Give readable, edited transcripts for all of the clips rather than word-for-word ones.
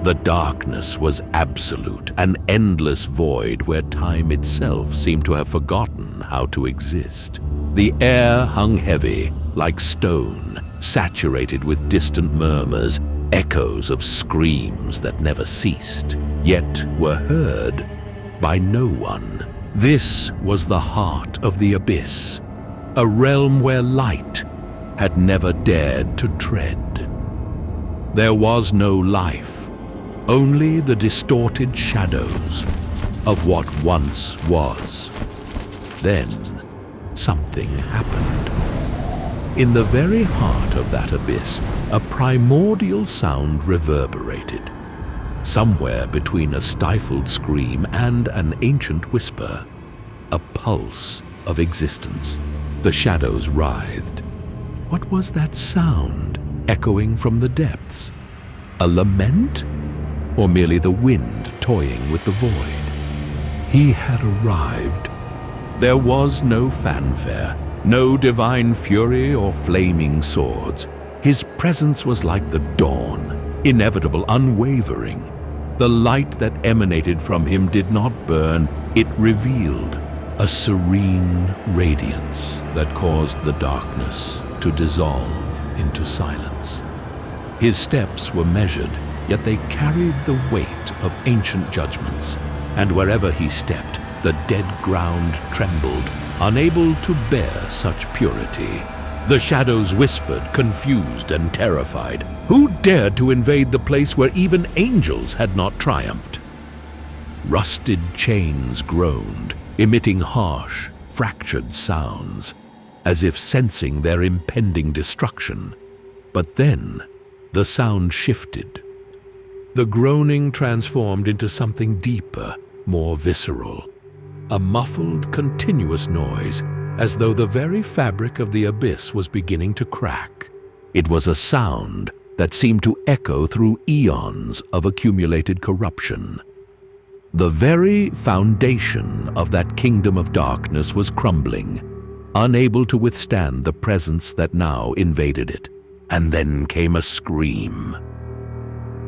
The darkness was absolute, an endless void where time itself seemed to have forgotten how to exist. The air hung heavy, like stone, saturated with distant murmurs, echoes of screams that never ceased, yet were heard by no one. This was the heart of the abyss, a realm where light had never dared to tread. There was no life, only the distorted shadows of what once was. Then something happened. In the very heart of that abyss, a primordial sound reverberated. Somewhere between a stifled scream and an ancient whisper, a pulse of existence. The shadows writhed. What was that sound echoing from the depths? A lament? Or merely the wind toying with the void? He had arrived. There was no fanfare, no divine fury or flaming swords. His presence was like the dawn, inevitable, unwavering. The light that emanated from him did not burn, it revealed a serene radiance that caused the darkness to dissolve into silence. His steps were measured, yet they carried the weight of ancient judgments, and wherever he stepped, the dead ground trembled, unable to bear such purity. The shadows whispered, confused and terrified. Who dared to invade the place where even angels had not triumphed? Rusted chains groaned, emitting harsh, fractured sounds, as if sensing their impending destruction. But then, the sound shifted. The groaning transformed into something deeper, more visceral. A muffled, continuous noise, as though the very fabric of the abyss was beginning to crack. It was a sound that seemed to echo through eons of accumulated corruption. The very foundation of that kingdom of darkness was crumbling, unable to withstand the presence that now invaded it. And then came a scream.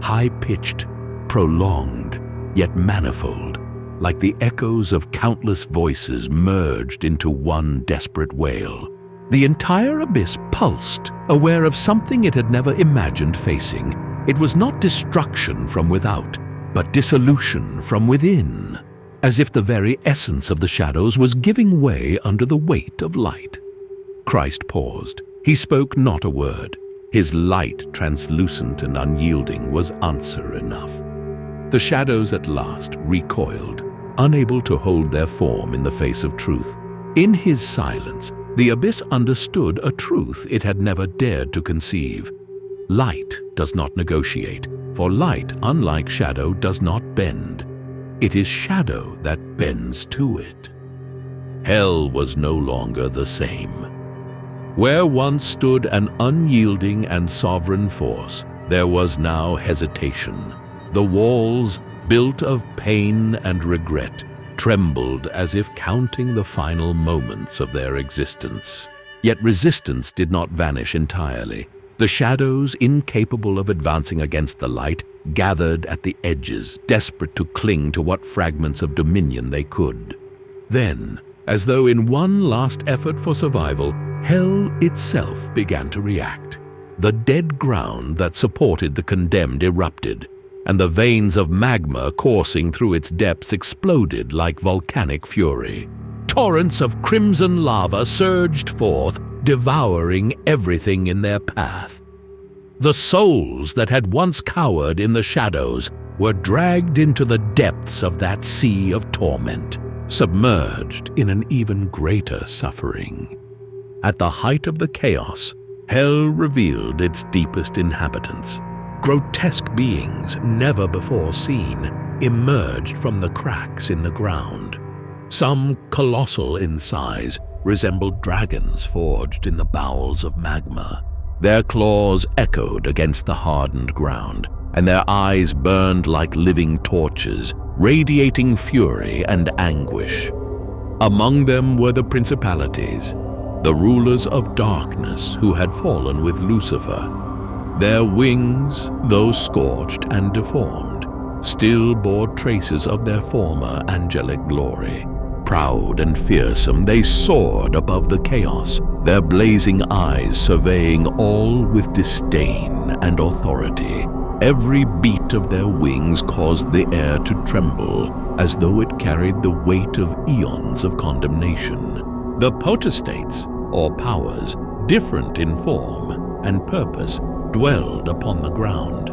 High-pitched, prolonged, yet manifold, like the echoes of countless voices merged into one desperate wail. The entire abyss pulsed, aware of something it had never imagined facing. It was not destruction from without, but dissolution from within, as if the very essence of the shadows was giving way under the weight of light. Christ paused. He spoke not a word. His light, translucent and unyielding, was answer enough. The shadows at last recoiled, unable to hold their form in the face of truth. In his silence, the abyss understood a truth it had never dared to conceive. Light does not negotiate, for light, unlike shadow, does not bend. It is shadow that bends to it. Hell was no longer the same. Where once stood an unyielding and sovereign force, there was now hesitation. The walls, built of pain and regret, trembled as if counting the final moments of their existence. Yet resistance did not vanish entirely. The shadows, incapable of advancing against the light, gathered at the edges, desperate to cling to what fragments of dominion they could. Then, as though in one last effort for survival, hell itself began to react. The dead ground that supported the condemned erupted, and the veins of magma coursing through its depths exploded like volcanic fury. Torrents of crimson lava surged forth, devouring everything in their path. The souls that had once cowered in the shadows were dragged into the depths of that sea of torment, submerged in an even greater suffering. At the height of the chaos, hell revealed its deepest inhabitants. Grotesque beings never before seen emerged from the cracks in the ground. Some, colossal in size, resembled dragons forged in the bowels of magma. Their claws echoed against the hardened ground, and their eyes burned like living torches, radiating fury and anguish. Among them were the principalities, the rulers of darkness who had fallen with Lucifer. Their wings, though scorched and deformed, still bore traces of their former angelic glory. Proud and fearsome, they soared above the chaos, their blazing eyes surveying all with disdain and authority. Every beat of their wings caused the air to tremble, as though it carried the weight of eons of condemnation. The potestates, or powers, different in form and purpose, dwelled upon the ground.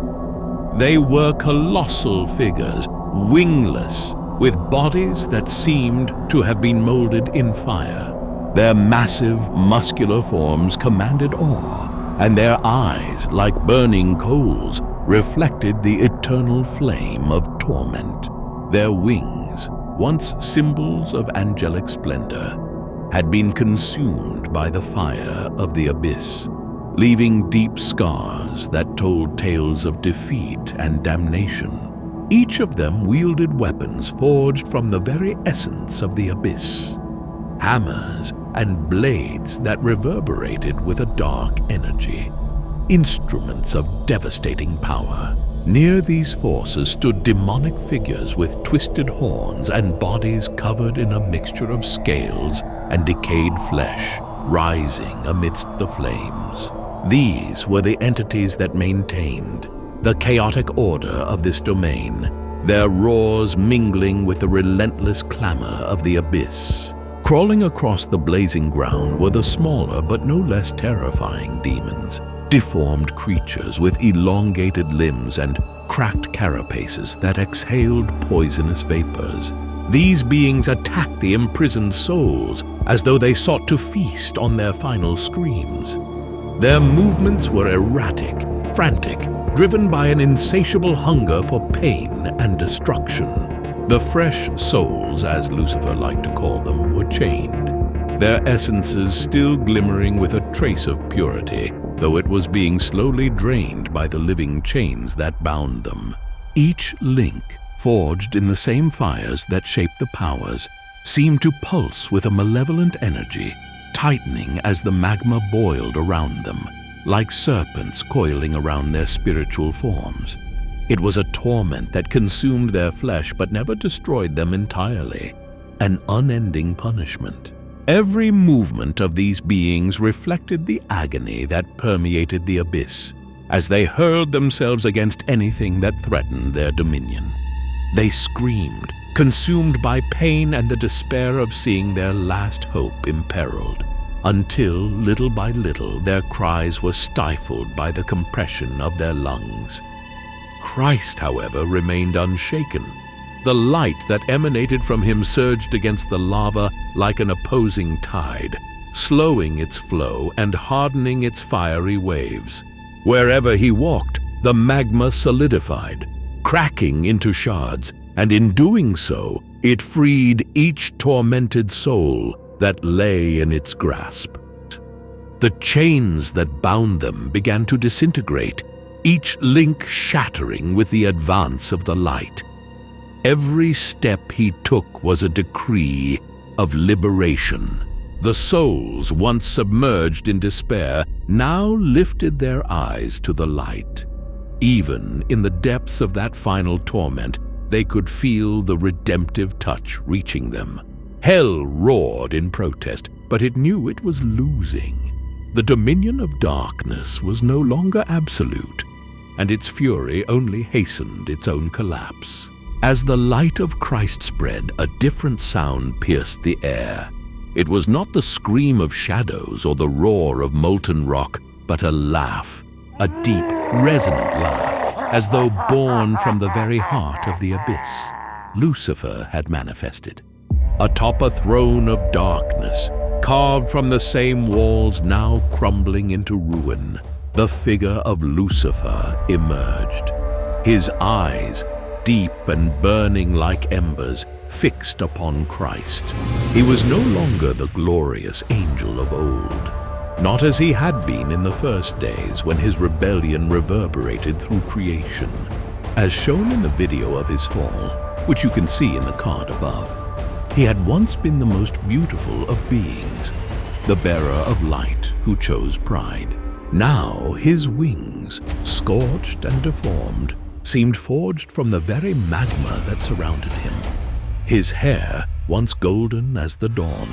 They were colossal figures, wingless, with bodies that seemed to have been molded in fire. Their massive, muscular forms commanded awe, and their eyes, like burning coals, reflected the eternal flame of torment. Their wings, once symbols of angelic splendor, had been consumed by the fire of the abyss, leaving deep scars that told tales of defeat and damnation. Each of them wielded weapons forged from the very essence of the abyss, hammers and blades that reverberated with a dark energy, instruments of devastating power. Near these forces stood demonic figures with twisted horns and bodies covered in a mixture of scales and decayed flesh, rising amidst the flames. These were the entities that maintained the chaotic order of this domain, their roars mingling with the relentless clamor of the abyss. Crawling across the blazing ground were the smaller but no less terrifying demons, deformed creatures with elongated limbs and cracked carapaces that exhaled poisonous vapors. These beings attacked the imprisoned souls as though they sought to feast on their final screams. Their movements were erratic, frantic, driven by an insatiable hunger for pain and destruction. The fresh souls, as Lucifer liked to call them, were chained, their essences still glimmering with a trace of purity, though it was being slowly drained by the living chains that bound them. Each link, forged in the same fires that shaped the powers, seemed to pulse with a malevolent energy, tightening as the magma boiled around them, like serpents coiling around their spiritual forms. It was a torment that consumed their flesh but never destroyed them entirely, an unending punishment. Every movement of these beings reflected the agony that permeated the abyss as they hurled themselves against anything that threatened their dominion. They screamed, consumed by pain and the despair of seeing their last hope imperiled, until, little by little, their cries were stifled by the compression of their lungs. Christ, however, remained unshaken. The light that emanated from him surged against the lava like an opposing tide, slowing its flow and hardening its fiery waves. Wherever he walked, the magma solidified, cracking into shards, and in doing so, it freed each tormented soul that lay in its grasp. The chains that bound them began to disintegrate, each link shattering with the advance of the light. Every step he took was a decree of liberation. The souls, once submerged in despair, now lifted their eyes to the light. Even in the depths of that final torment, they could feel the redemptive touch reaching them. Hell roared in protest, but it knew it was losing. The dominion of darkness was no longer absolute, and its fury only hastened its own collapse. As the light of Christ spread, a different sound pierced the air. It was not the scream of shadows or the roar of molten rock, but a laugh, a deep, resonant laugh, as though born from the very heart of the abyss. Lucifer had manifested. Atop a throne of darkness, carved from the same walls now crumbling into ruin, the figure of Lucifer emerged. His eyes, deep and burning like embers, fixed upon Christ. He was no longer the glorious angel of old, not as he had been in the first days when his rebellion reverberated through creation. As shown in the video of his fall, which you can see in the card above, he had once been the most beautiful of beings, the bearer of light who chose pride. Now his wings, scorched and deformed, seemed forged from the very magma that surrounded him. His hair, once golden as the dawn,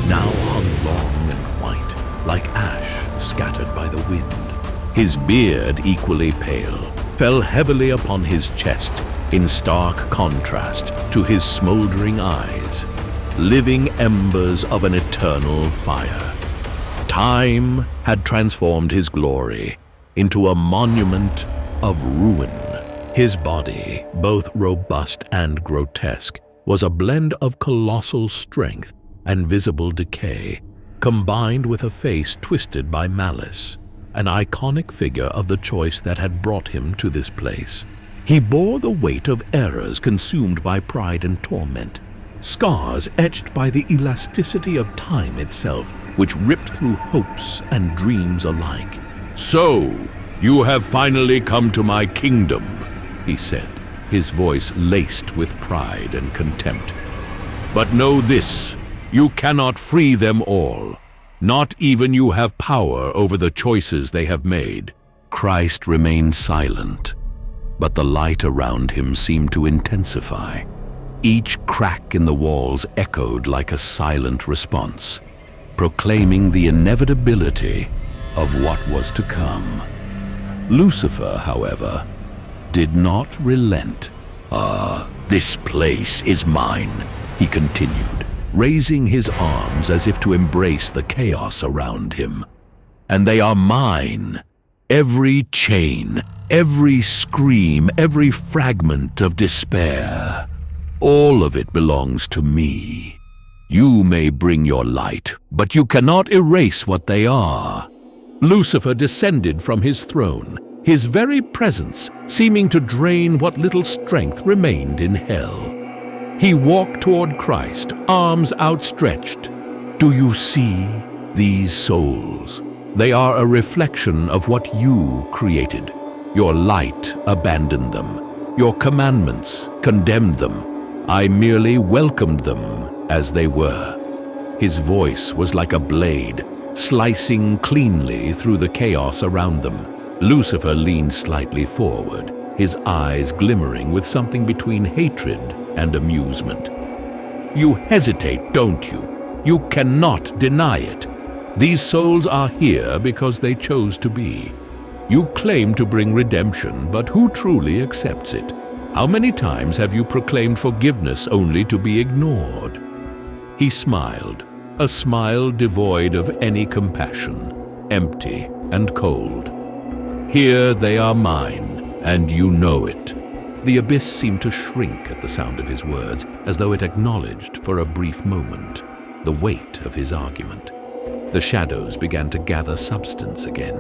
now hung long and white, like ash scattered by the wind. His beard, equally pale, fell heavily upon his chest, in stark contrast to his smoldering eyes, living embers of an eternal fire. Time had transformed his glory into a monument of ruin. His body, both robust and grotesque, was a blend of colossal strength and visible decay, combined with a face twisted by malice, an iconic figure of the choice that had brought him to this place. He bore the weight of errors consumed by pride and torment, scars etched by the elasticity of time itself, which ripped through hopes and dreams alike. "So, you have finally come to my kingdom," he said, his voice laced with pride and contempt. "But know this, you cannot free them all. Not even you have power over the choices they have made." Christ remained silent, but the light around him seemed to intensify. Each crack in the walls echoed like a silent response, proclaiming the inevitability of what was to come. Lucifer, however, did not relent. "This place is mine," he continued, raising his arms as if to embrace the chaos around him. "And they are mine. Every chain, every scream, every fragment of despair. All of it belongs to me. You may bring your light, but you cannot erase what they are." Lucifer descended from his throne, his very presence seeming to drain what little strength remained in hell. He walked toward Christ, arms outstretched. "Do you see these souls? They are a reflection of what you created. Your light abandoned them. Your commandments condemned them. I merely welcomed them as they were." His voice was like a blade, slicing cleanly through the chaos around them. Lucifer leaned slightly forward, his eyes glimmering with something between hatred and amusement. "You hesitate, don't you? You cannot deny it. These souls are here because they chose to be. You claim to bring redemption, but who truly accepts it? How many times have you proclaimed forgiveness only to be ignored?" He smiled, a smile devoid of any compassion, empty and cold. "Here they are mine, and you know it." The abyss seemed to shrink at the sound of his words, as though it acknowledged for a brief moment the weight of his argument. The shadows began to gather substance again,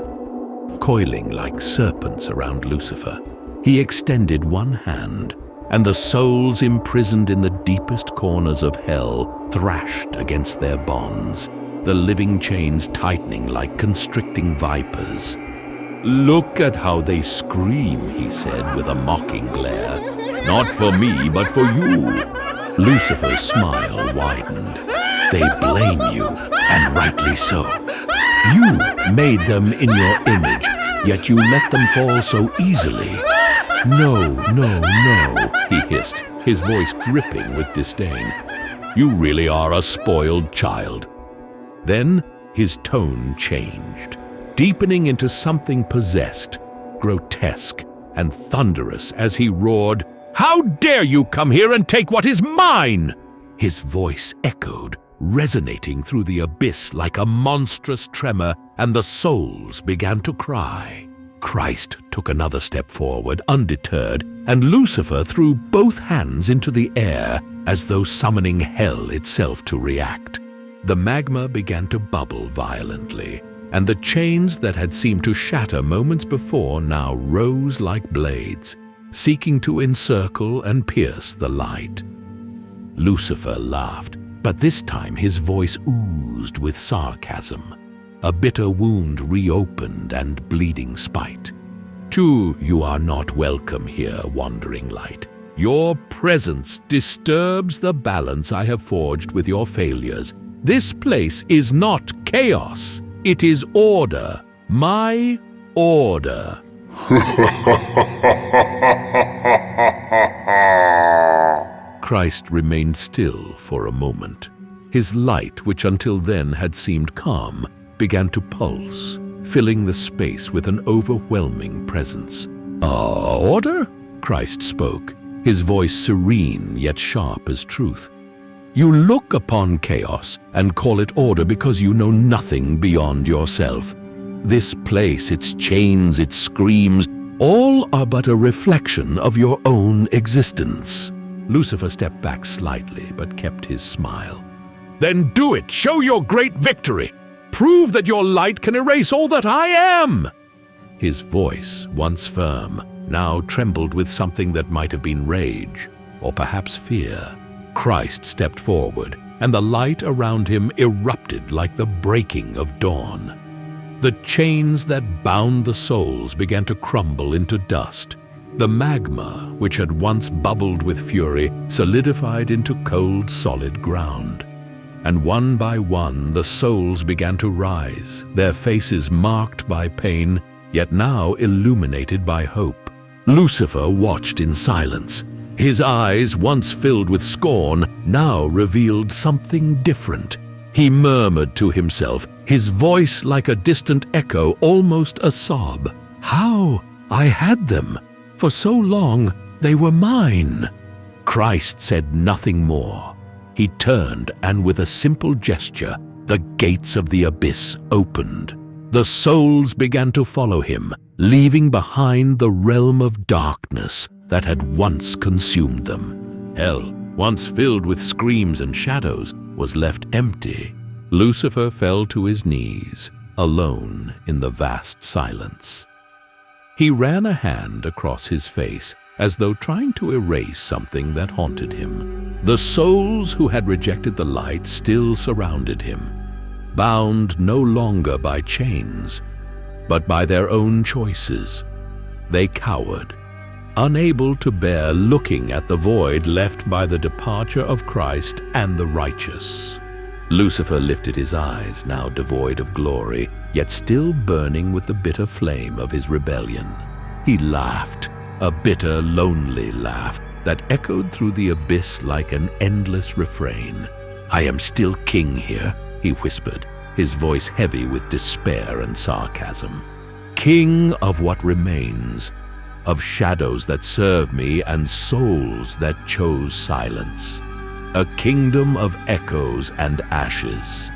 coiling like serpents around Lucifer. He extended one hand, and the souls imprisoned in the deepest corners of hell thrashed against their bonds, the living chains tightening like constricting vipers. "Look at how they scream," he said with a mocking glare. "Not for me, but for you." Lucifer's smile widened. "They blame you, and rightly so. You made them in your image, yet you let them fall so easily." "No, no, no," he hissed, his voice dripping with disdain. "You really are a spoiled child." Then his tone changed, deepening into something possessed, grotesque, and thunderous as he roared, "How dare you come here and take what is mine?" His voice echoed, resonating through the abyss like a monstrous tremor, and the souls began to cry. Christ took another step forward, undeterred, and Lucifer threw both hands into the air as though summoning hell itself to react. The magma began to bubble violently, and the chains that had seemed to shatter moments before now rose like blades, seeking to encircle and pierce the light. Lucifer laughed, but this time his voice oozed with sarcasm, a bitter wound reopened and bleeding spite. "Too, you are not welcome here, wandering light. Your presence disturbs the balance I have forged with your failures. This place is not chaos, it is order. My order. Christ remained still for a moment. His light, which until then had seemed calm, began to pulse, filling the space with an overwhelming presence. Order? Christ spoke, his voice serene yet sharp as truth. You look upon chaos and call it order because you know nothing beyond yourself. This place, its chains, its screams, all are but a reflection of your own existence. Lucifer stepped back slightly, but kept his smile. Then do it! Show your great victory! Prove that your light can erase all that I am! His voice, once firm, now trembled with something that might have been rage, or perhaps fear. Christ stepped forward, and the light around him erupted like the breaking of dawn. The chains that bound the souls began to crumble into dust. The magma, which had once bubbled with fury, solidified into cold, solid ground. And one by one, the souls began to rise, their faces marked by pain, yet now illuminated by hope. Lucifer watched in silence. His eyes, once filled with scorn, now revealed something different. He murmured to himself, his voice like a distant echo, almost a sob. How? I had them. For so long, they were mine. Christ said nothing more. He turned, and with a simple gesture, the gates of the abyss opened. The souls began to follow him, leaving behind the realm of darkness that had once consumed them. Hell, once filled with screams and shadows, was left empty. Lucifer fell to his knees, alone in the vast silence. He ran a hand across his face, as though trying to erase something that haunted him. The souls who had rejected the light still surrounded him, bound no longer by chains, but by their own choices. They cowered, unable to bear looking at the void left by the departure of Christ and the righteous. Lucifer lifted his eyes, now devoid of glory, yet still burning with the bitter flame of his rebellion. He laughed, a bitter, lonely laugh that echoed through the abyss like an endless refrain. I am still king here, he whispered, his voice heavy with despair and sarcasm. King of what remains, of shadows that serve me and souls that chose silence. A kingdom of echoes and ashes.